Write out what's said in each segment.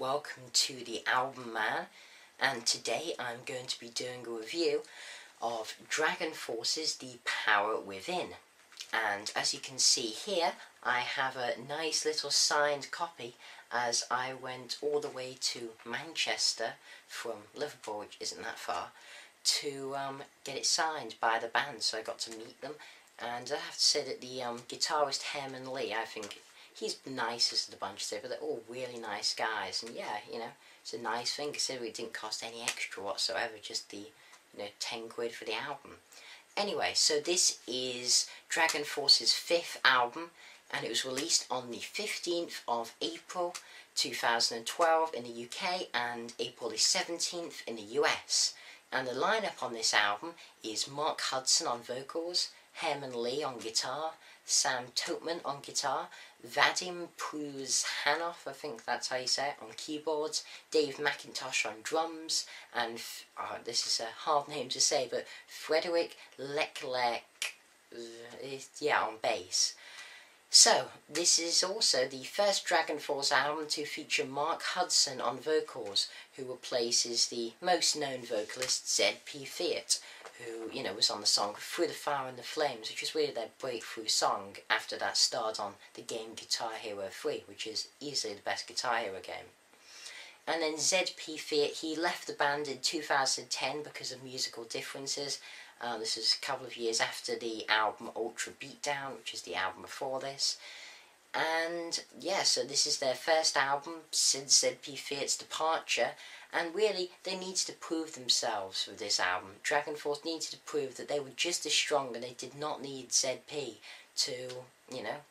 welcome to the Album Man, and today I'm going to be doing a review of Dragonforce's The Power Within. And as you can see here, I have a nice little signed copy as I went all the way to Manchester from Liverpool, which isn't that far, to get it signed by the band, so I got to meet them. And I have to say that the guitarist Herman Lee, I think he's the nicest of the bunch there, but they're all really nice guys. And yeah, you know, it's a nice thing considering it didn't cost any extra whatsoever, just the, 10 quid for the album. Anyway, so this is Dragonforce's 5th album, and it was released on the 15th of April 2012 in the UK and April the 17th in the US. And the lineup on this album is Marc Hudson on vocals, Herman Lee on guitar, Sam Totman on guitar, Vadim Pruzhanov, I think that's how you say it, on keyboards, Dave McIntosh on drums, and, this is a hard name to say, but Frederick Leclerc, on bass. So, this is also the first Dragonforce album to feature Marc Hudson on vocals, who replaces the most known vocalist ZP Theart, who, was on the song Through the Fire and the Flames, which is really their breakthrough song after that start on the game Guitar Hero 3, which is easily the best Guitar Hero game. And then ZP Theart, he left the band in 2010 because of musical differences. This is a couple of years after the album Ultra Beatdown, which is the album before this. And yeah, so this is their first album since ZP Theart's departure, and really they needed to prove themselves with this album. Dragonforce needed to prove that they were just as strong and they did not need ZP to,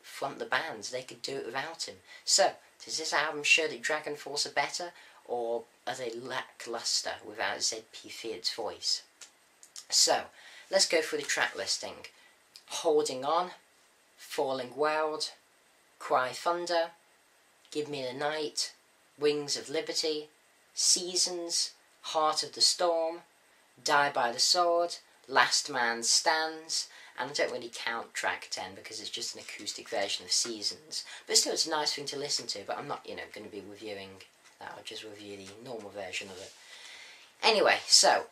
front the bands. They could do it without him. So, does this album show that Dragonforce are better, or are they lackluster without ZP Theart's voice? So, let's go through the track listing. Holding On, Falling World, Cry Thunder, Give Me the Night, Wings of Liberty, Seasons, Heart of the Storm, Die by the Sword, Last Man Stands, and I don't really count track 10 because it's just an acoustic version of Seasons. But still, it's a nice thing to listen to, but I'm not, going to be reviewing that. I'll just review the normal version of it. Anyway, so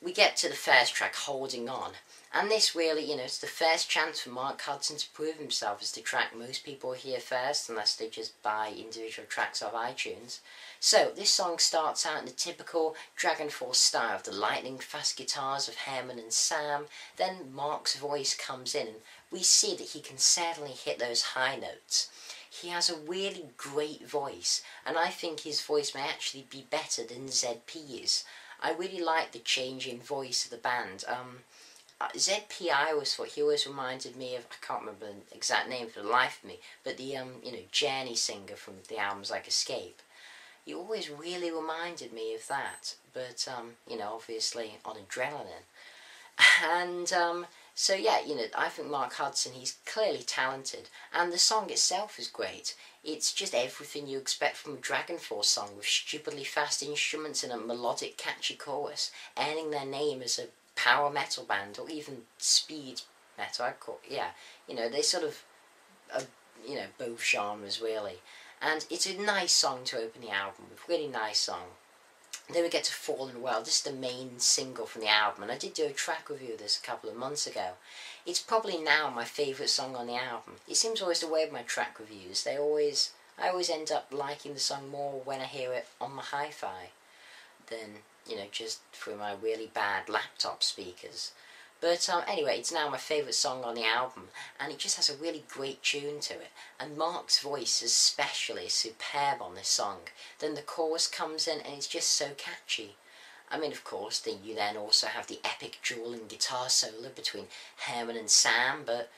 we get to the first track, Holding On. And this really, it's the first chance for Marc Hudson to prove himself as the track most people hear first, unless they just buy individual tracks off iTunes. So, this song starts out in the typical Dragonforce style of the lightning-fast guitars of Herman and Sam. Then Marc's voice comes in, and we see that he can certainly hit those high notes. He has a really great voice, and I think his voice may actually be better than ZP's. I really like the change in voice of the band. ZP, I always thought he always reminded me of, I can't remember the exact name for the life of me, but the, Journey singer from the albums like Escape. He always really reminded me of that, but, obviously on adrenaline. And, so yeah, I think Marc Hudson, he's clearly talented, and the song itself is great. It's just everything you expect from a Dragonforce song, with stupidly fast instruments and a melodic, catchy chorus, earning their name as a power metal band, or even speed metal, I'd call it, yeah. They sort of are, both genres, really. And it's a nice song to open the album with, really nice song. Then we get to Fallen World. This is the main single from the album, and I did do a track review of this a couple of months ago. It's probably now my favourite song on the album. It seems always the way with my track reviews. I always end up liking the song more when I hear it on my hi-fi than, just through my really bad laptop speakers. But anyway, it's now my favourite song on the album, and it just has a really great tune to it. And Marc's voice especially is superb on this song. Then the chorus comes in, and it's just so catchy. I mean, of course, you then also have the epic dueling guitar solo between Herman and Sam, but,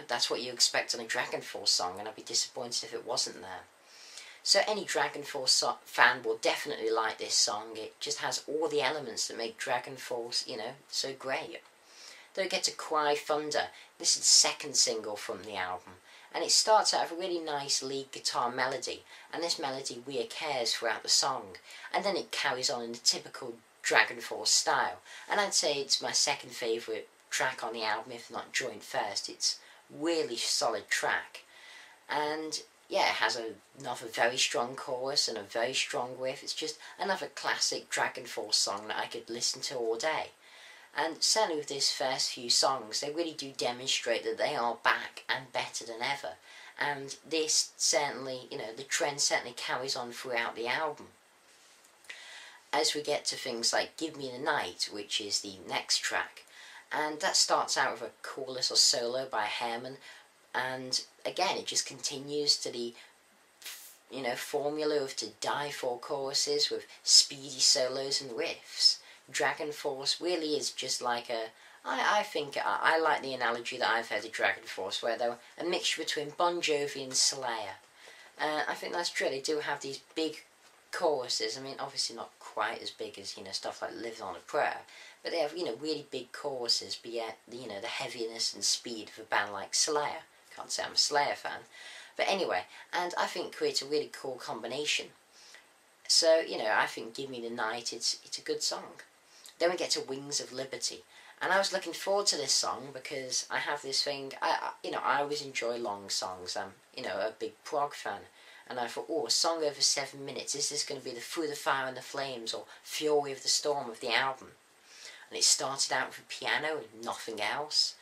that's what you expect on a Dragonforce song, and I'd be disappointed if it wasn't there. So any Dragonforce fan will definitely like this song. It just has all the elements that make Dragonforce, so great. Then we get to Cry Thunder. This is the second single from the album, and it starts out with a really nice lead guitar melody, and this melody reoccurs throughout the song, and then it carries on in the typical Dragonforce style, and I'd say it's my second favourite track on the album, if not joint first. It's really solid track, and yeah, it has another very strong chorus and a very strong riff. It's just another classic Dragonforce song that I could listen to all day. And certainly with these first few songs, they really do demonstrate that they are back and better than ever. And this certainly, the trend certainly carries on throughout the album. As we get to things like Give Me the Night, which is the next track, and that starts out with a cool little solo by Herman, and again it just continues to the formula of to die for choruses with speedy solos and riffs. Dragonforce really is just like I think I like the analogy that I've heard of Dragonforce, where they're a mixture between Bon Jovi and Slayer. I think that's true. They do have these big choruses. I mean, obviously not quite as big as stuff like Live on a Prayer, but they have really big choruses. But yet the heaviness and speed of a band like Slayer. Can't say I'm a Slayer fan, but anyway, and I think it creates a really cool combination. So I think Give Me the Night, it's a good song. Then we get to Wings of Liberty, and I was looking forward to this song because I have this thing. I always enjoy long songs. I'm a big prog fan. And I thought, oh, a song over 7 minutes, is this going to be the Through the Fire and the Flames or Fury of the Storm of the album? And it started out with a piano and nothing else.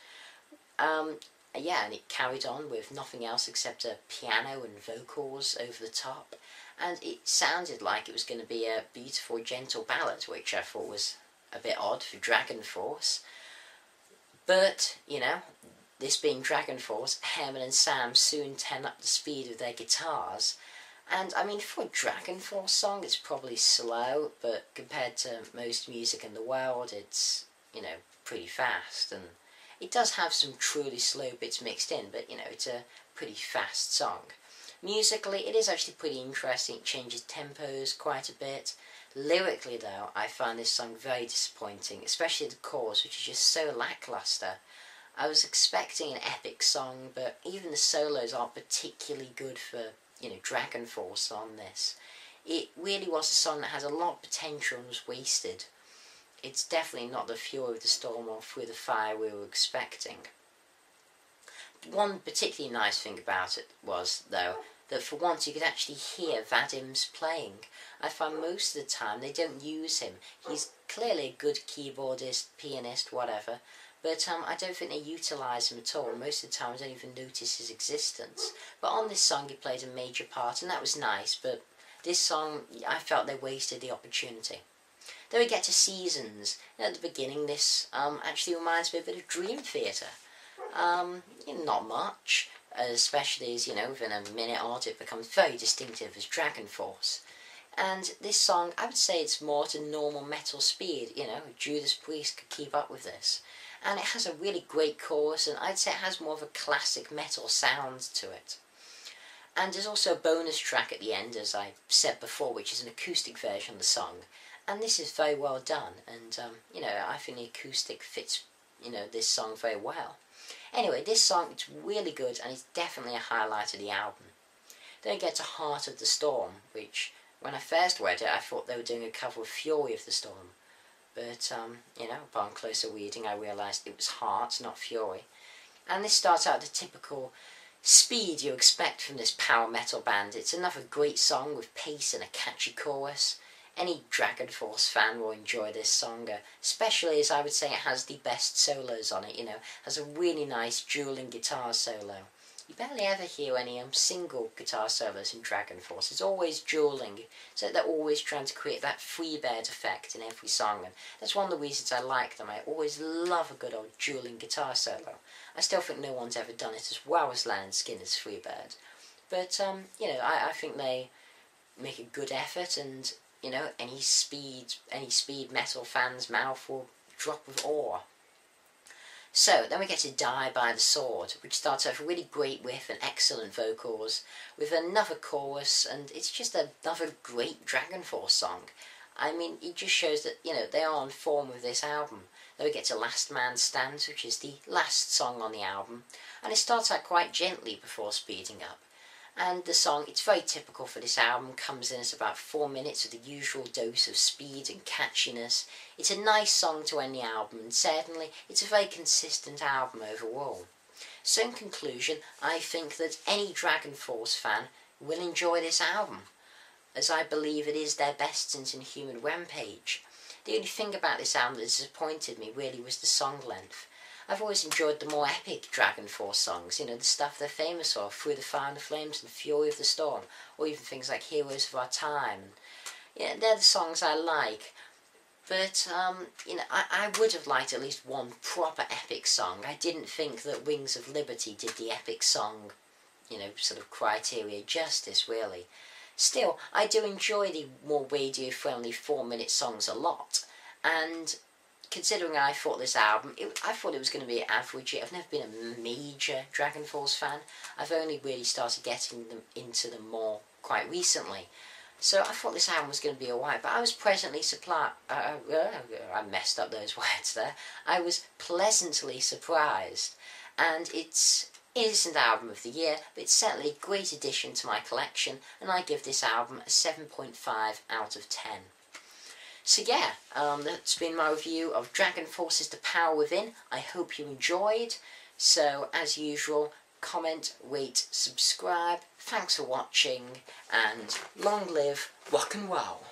Yeah, and it carried on with nothing else except a piano and vocals over the top. And it sounded like it was going to be a beautiful, gentle ballad, which I thought was a bit odd for Dragonforce. But, this being Dragonforce, Herman and Sam soon turn up the speed of their guitars. And, I mean, for a Dragonforce song, it's probably slow, but compared to most music in the world, it's, pretty fast. And it does have some truly slow bits mixed in, but, it's a pretty fast song. Musically, it is actually pretty interesting. It changes tempos quite a bit. Lyrically, though, I find this song very disappointing, especially the chorus, which is just so lackluster. I was expecting an epic song, but even the solos aren't particularly good for, Dragonforce on this. It really was a song that has a lot of potential and was wasted. It's definitely not the Fury of the Storm or Through the Fire we were expecting. One particularly nice thing about it was, though, that for once you could actually hear Vadim's playing. I find most of the time they don't use him. He's clearly a good keyboardist, pianist, whatever, but I don't think they utilise him at all. Most of the time I don't even notice his existence. But on this song he played a major part, and that was nice, but this song, I felt they wasted the opportunity. Then we get to Seasons. At the beginning this actually reminds me a bit of Dream Theater. Not much, especially as, within a minute odd it becomes very distinctive as Dragonforce. And this song, I would say it's more to normal metal speed, Judas Priest could keep up with this. And it has a really great chorus, and I'd say it has more of a classic metal sound to it. And there's also a bonus track at the end, as I said before, which is an acoustic version of the song. And this is very well done, and, I think the acoustic fits, this song very well. Anyway, this song, it's really good, and it's definitely a highlight of the album. Then we get to Heart of the Storm, which, when I first read it, I thought they were doing a cover of Fury of the Storm. But, upon closer reading, I realised it was Heart, not Fury. And this starts out the typical speed you expect from this power metal band. It's another great song with pace and a catchy chorus. Any Dragonforce fan will enjoy this song, especially as I would say it has the best solos on it, has a really nice dueling guitar solo. You barely ever hear any single guitar solos in Dragonforce. It's always dueling, so they're always trying to create that Freebird effect in every song, and that's one of the reasons I like them. I always love a good old dueling guitar solo. I still think no one's ever done it as well as Leonard Skinner's Freebird. But, I think they make a good effort, and any speed metal fan's mouth will drop with awe. So, then we get to Die by the Sword, which starts off a really great riff and excellent vocals, with another chorus, and it's just another great Dragonforce song. I mean, it just shows that, they are on form with this album. Then we get to Last Man Stands, which is the last song on the album, and it starts out quite gently before speeding up. And the song, it's very typical for this album, comes in at about 4 minutes with the usual dose of speed and catchiness. It's a nice song to end the album, and certainly it's a very consistent album overall. So in conclusion, I think that any Dragonforce fan will enjoy this album, as I believe it is their best since Inhuman Rampage. The only thing about this album that disappointed me really was the song length. I've always enjoyed the more epic Dragonforce songs, the stuff they're famous for, Through the Fire and the Flames and Fury of the Storm, or even things like Heroes of Our Time. They're the songs I like. But, I would have liked at least one proper epic song. I didn't think that Wings of Liberty did the epic song, sort of criteria justice, really. Still, I do enjoy the more radio-friendly 4-minute songs a lot, and considering I thought this album, I thought it was going to be average. I've never been a major Dragonforce fan. I've only really started getting into them more quite recently. So I thought this album was going to be alright, but I was pleasantly surprised. I messed up those words there. I was pleasantly surprised, and it isn't album of the year, but it's certainly a great addition to my collection, and I give this album a 7.5 out of 10. So yeah, that's been my review of Dragonforce's The Power Within. I hope you enjoyed. So, as usual, comment, rate, subscribe. Thanks for watching, and long live rock and roll.